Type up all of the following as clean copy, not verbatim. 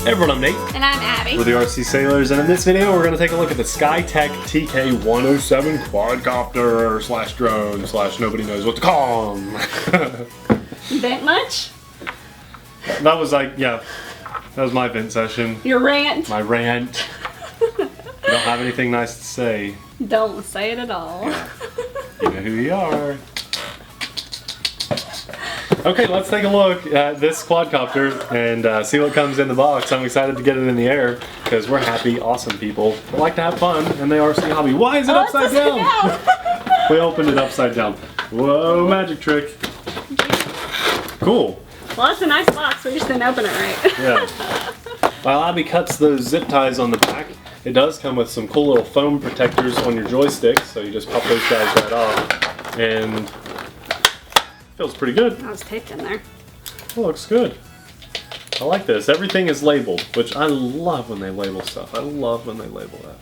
Hey everyone, I'm Nate. And I'm Abby. We're the RC Sailors, and in this video we're going to take a look at the SkyTech TK107 quadcopter slash drone slash nobody knows what to call them. Vent much? That was like, yeah, that was my vent session. Your rant? My rant. I don't have anything nice to say. Don't say it at all. Yeah. You know who you are. Okay, let's take a look at this quadcopter and see what comes in the box. I'm excited to get it in the air because we're happy, awesome people that like to have fun, and they RC hobby. Why is it upside down? We opened it upside down. Whoa, magic trick. Cool. Well, that's a nice box. We just didn't open it right. Yeah. While Abby cuts those zip ties on the back, it does come with some cool little foam protectors on your joystick, so you just pop those guys right off, and feels pretty good. That was taped in there. Oh, looks good. I like this. Everything is labeled, which I love when they label stuff. I love when they label that.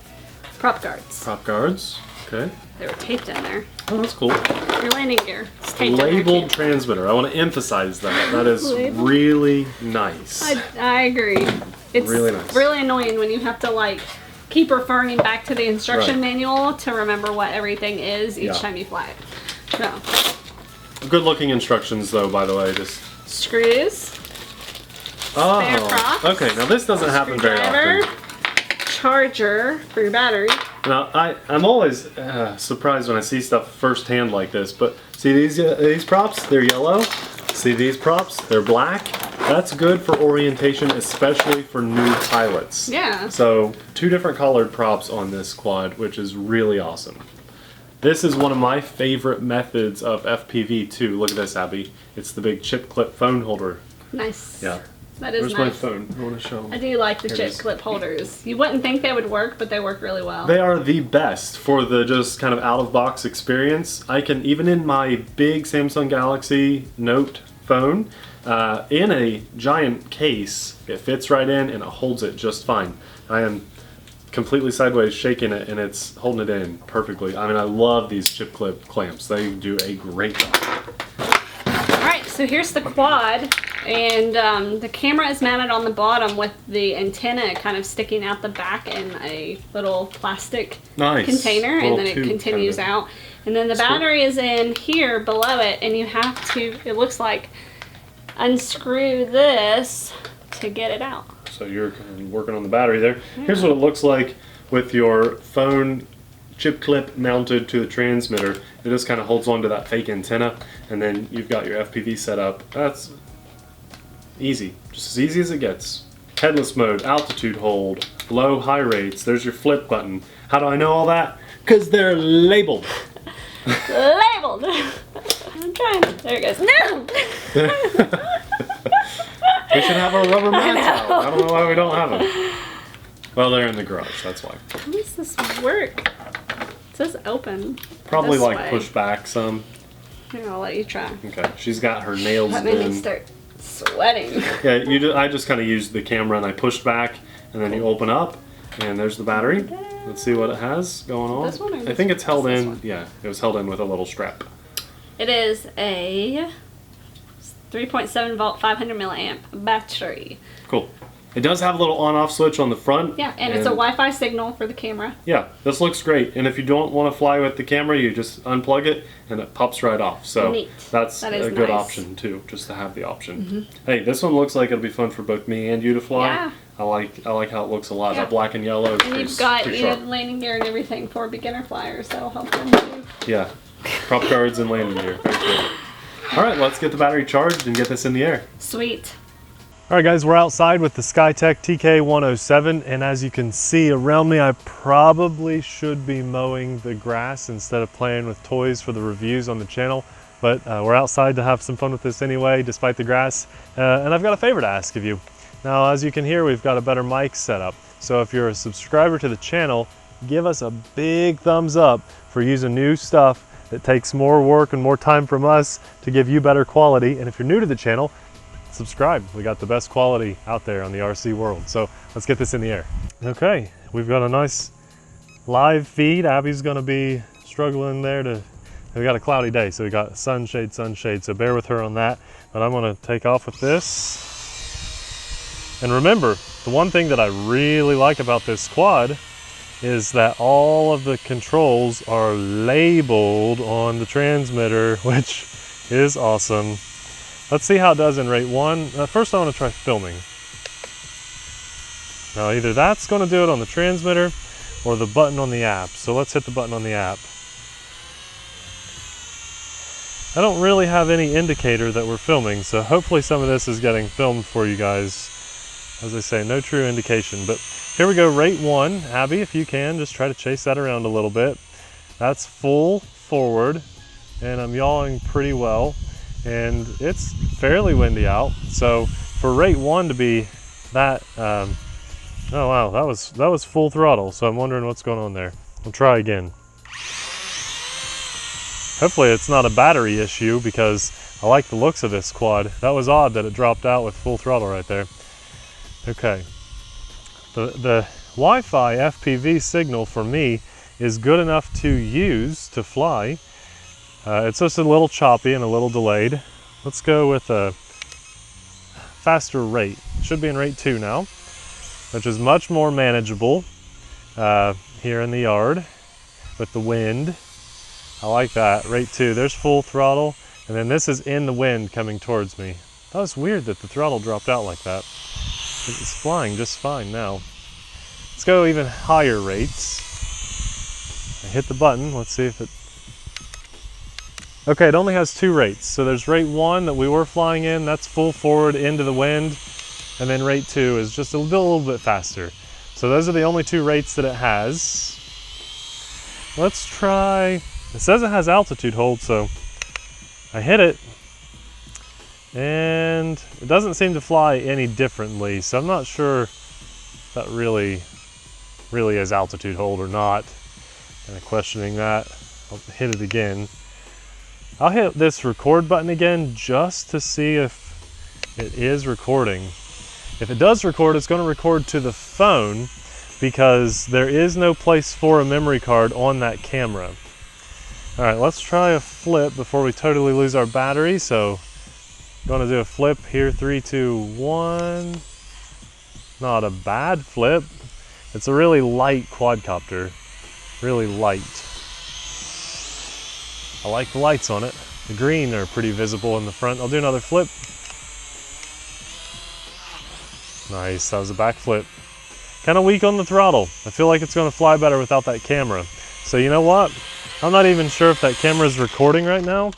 Prop guards. Prop guards. Okay. They were taped in there. Oh, that's cool. Your landing gear. It's taped Labeled in there. transmitter. I want to emphasize that. That is really nice. I agree. It's really nice. Really annoying when you have to like keep referring back to the instruction Right. manual to remember what everything is each time you fly it. So. Good looking instructions though, by the way. Just Screws. Spare props. Okay, now this doesn't happen very often. Charger for your battery. Now, I'm always surprised when I see stuff firsthand like this, but see these props? They're yellow. See these props? They're black. That's good for orientation, especially for new pilots. Yeah. So, 2 different colored props on this quad, which is really awesome. This is one of my favorite methods of FPV too. Look at this, Abby. It's the big chip clip phone holder. Nice. Yeah. That is Where's nice. my phone? I want to show them. I do like the chip clip holders. You wouldn't think they would work, but they work really well. They are the best for the just kind of out-of-box experience. I can, even in my big Samsung Galaxy Note phone, in a giant case, it fits right in and it holds it just fine. I am completely sideways shaking it and it's holding it in perfectly. I mean, I love these chip clip clamps. They do a great job. Alright, so here's the quad, and the camera is mounted on the bottom with the antenna kind of sticking out the back in a little plastic container, and then it continues out. And then the battery is in here below it, and you have to, it looks like, unscrew this to get it out. So you're working on the battery there. Yeah. Here's what it looks like with your phone chip clip mounted to the transmitter. It just kind of holds on to that fake antenna, and then you've got your FPV set up. That's easy, just as easy as it gets. Headless mode, altitude hold, low, high rates. There's your flip button. How do I know all that? Because they're labeled. Labeled. I'm trying. There it goes. No. We should have our rubber mats out. I don't know why we don't have them. Well, they're in the garage, that's why. How does this work? It says open. Probably like push back some. Here, I'll let you try. Okay, she's got her nails That made me start sweating. Yeah, I just kind of used the camera and I pushed back, and then you open up, and there's the battery. Let's see what it has going on. This one or I think it's held in. Yeah, it was held in with a little strap. It is a 3.7 volt 500 milliamp battery. Cool. It does have a little on-off switch on the front. Yeah, and it's a Wi-Fi signal for the camera. Yeah, this looks great. And if you don't want to fly with the camera, you just unplug it and it pops right off. So neat. That's a good option too, just to have the option. Hey, this one looks like it'll be fun for both me and you to fly. Yeah. I like how it looks a lot. That black and yellow. And you've got landing gear and everything for beginner flyers. That'll help them too. Yeah, prop guards and landing gear. Very cool. All right, let's get the battery charged and get this in the air. Sweet. All right, guys, we're outside with the SkyTech TK107, and as you can see around me, I probably should be mowing the grass instead of playing with toys for the reviews on the channel, but we're outside to have some fun with this anyway, despite the grass, and I've got a favor to ask of you. Now, as you can hear, we've got a better mic set up, so if you're a subscriber to the channel, give us a big thumbs up for using new stuff that takes more work and more time from us to give you better quality, and if you're new to the channel, subscribe. We got the best quality out there on the RC world. So let's get this in the air. Okay, we've got a nice live feed. Abby's gonna be struggling there we got a cloudy day, so we got sunshade, so bear with her on that. But I'm gonna take off with this. And remember, The one thing that I really like about this quad is that all of the controls are labeled on the transmitter, which is awesome. Let's see how it does in rate 1. First I want to try filming. Now either that's going to do it on the transmitter or the button on the app. So let's hit the button on the app. I don't really have any indicator that we're filming, so hopefully some of this is getting filmed for you guys. As I say, no true indication, but here we go, rate 1. Abby, if you can, just try to chase that around a little bit. That's full forward, and I'm yawing pretty well, and it's fairly windy out. So for rate 1 to be that, oh wow, that was full throttle, so I'm wondering what's going on there. We'll try again. Hopefully it's not a battery issue because I like the looks of this quad. That was odd that it dropped out with full throttle right there. Okay, the Wi-Fi FPV signal for me is good enough to use to fly. It's just a little choppy and a little delayed. Let's go with a faster rate. It should be in rate 2 now, which is much more manageable here in the yard with the wind. I like that. Rate 2, there's full throttle, and then this is in the wind coming towards me. That was weird that the throttle dropped out like that. It's flying just fine now. Let's go even higher rates. I hit the button, let's see if it... Okay, it only has 2 rates. So there's rate 1 that we were flying in, that's full forward into the wind, and then rate 2 is just a little bit faster. So those are the only 2 rates that it has. Let's try... It says it has altitude hold, so I hit it, and it doesn't seem to fly any differently, so I'm not sure if that really is altitude hold or not. Kind of questioning that. I'll hit it again. I'll hit this record button again just to see if it is recording. If it does record, it's going to record to the phone because there is no place for a memory card on that camera. All right, let's try a flip before we totally lose our battery. So I'm going to do a flip here, 3, 2, 1. Not a bad flip. It's a really light quadcopter, really light. I like the lights on it. The green are pretty visible in the front. I'll do another flip. Nice, that was a back flip. Kind of weak on the throttle. I feel like it's going to fly better without that camera. So you know what? I'm not even sure if that camera is recording right now.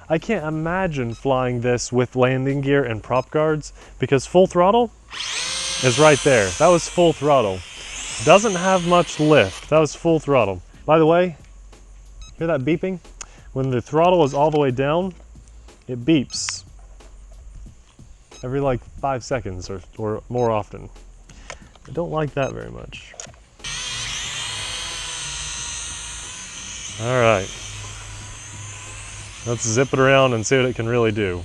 I can't imagine flying this with landing gear and prop guards because full throttle is right there. That was full throttle. Doesn't have much lift. That was full throttle. By the way, hear that beeping? When the throttle is all the way down, it beeps every like 5 seconds or more often. I don't like that very much. All right, let's zip it around and see what it can really do.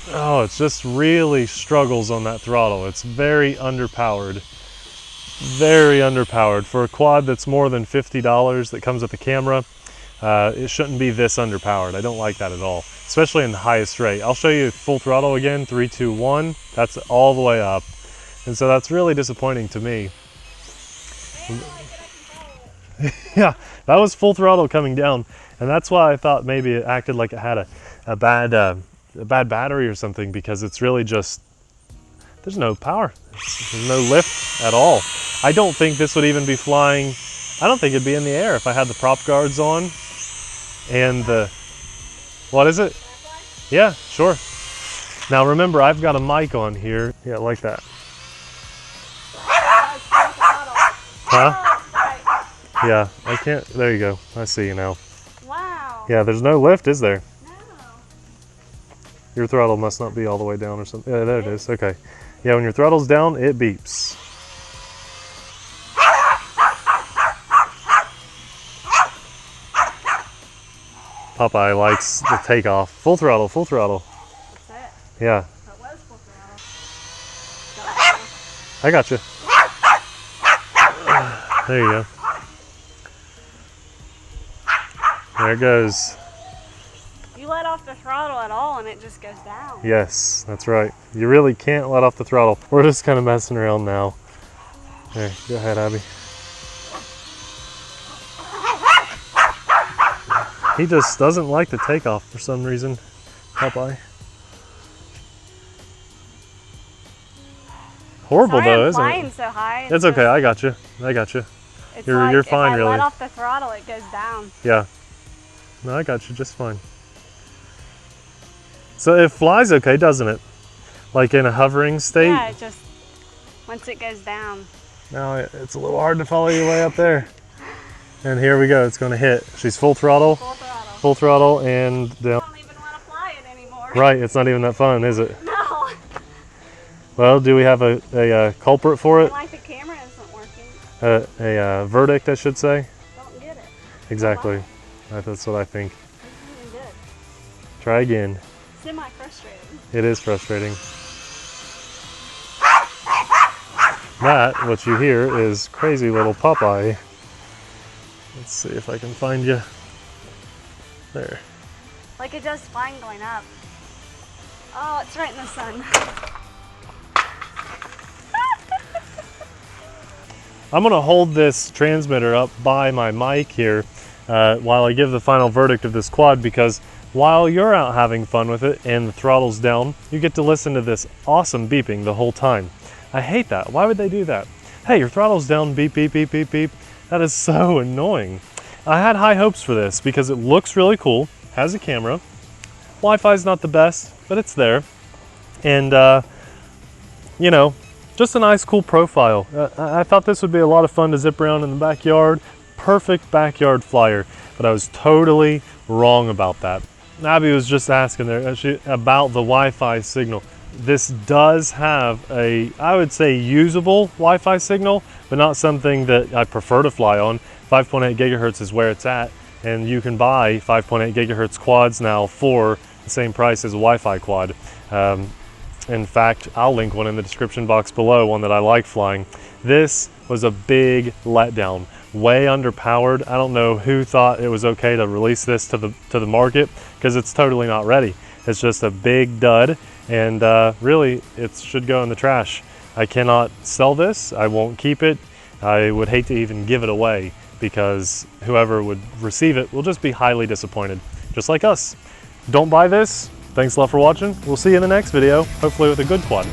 Oh, it just really struggles on that throttle. It's very underpowered. Very underpowered. For a quad that's more than $50 that comes with the camera, it shouldn't be this underpowered. I don't like that at all, especially in the highest rate. I'll show you full throttle again, 3, 2, 1. That's all the way up. And so that's really disappointing to me. Yeah, that was full throttle coming down, and that's why I thought maybe it acted like it had a bad battery or something, because it's really just, there's no power. There's no lift at all. I don't think this would even be flying. I don't think it'd be in the air if I had the prop guards on and the, what is it? Yeah, sure. Now remember, I've got a mic on here. Yeah, like that. Huh? Yeah, I can't, there you go. I see you now. Wow. Yeah, there's no lift, is there? No. Your throttle must not be all the way down or something. Yeah, there it is, okay. Yeah, when your throttle's down, it beeps. Popeye likes the takeoff. Full throttle, full throttle. That's it. Yeah. That was full throttle. I got you. There you go. There it goes. You let all off the throttle at all and it just goes down. Yes, that's right. You really can't let off the throttle. We're just kind of messing around now. There, go ahead, Abby. He just doesn't like the takeoff for some reason. Popeye. Horrible though, isn't it? Flying so high. It's okay. I got you. I got you. It's You're like fine, if I really. let off the throttle, it goes down. Yeah. No, I got you just fine. So it flies okay, doesn't it? Like in a hovering state? Yeah, it just, once it goes down. Now it's a little hard to follow your way up there. And here we go, it's gonna hit. She's full throttle. Full throttle. Full throttle and down. I don't even want to fly it anymore. Right, it's not even that fun, is it? No. Well, do we have a culprit for it? Like the camera isn't working. A verdict, I should say. Don't get it. Exactly. That's what I think. It's really good. Try again. Semi-frustrating. It is frustrating. That, what you hear, is crazy little Popeye. Let's see if I can find you. There. Like it does fine going up. Oh, it's right in the sun. I'm gonna hold this transmitter up by my mic here while I give the final verdict of this quad, because while you're out having fun with it and the throttle's down, you get to listen to this awesome beeping the whole time. I hate that. Why would they do that? Hey, your throttle's down, beep, beep, beep, beep, beep. That is so annoying. I had high hopes for this because it looks really cool, has a camera. Wi-Fi's not the best, but it's there. And, you know, just a nice, cool profile. I thought this would be a lot of fun to zip around in the backyard. Perfect backyard flyer, but I was totally wrong about that. Abby was just asking there about the Wi-Fi signal. This does have a, I would say, usable Wi-Fi signal, but not something that I prefer to fly on. 5.8 gigahertz is where it's at, and you can buy 5.8 gigahertz quads now for the same price as a Wi-Fi quad. In fact, I'll link one in the description box below, one that I like flying. This was a big letdown, way underpowered. I don't know who thought it was okay to release this to the market, because it's totally not ready. It's just a big dud, and really it should go in the trash. I cannot sell this. I won't keep it. I would hate to even give it away, because whoever would receive it will just be highly disappointed, just like us. Don't buy this. Thanks a lot for watching. We'll see you in the next video, hopefully with a good quad.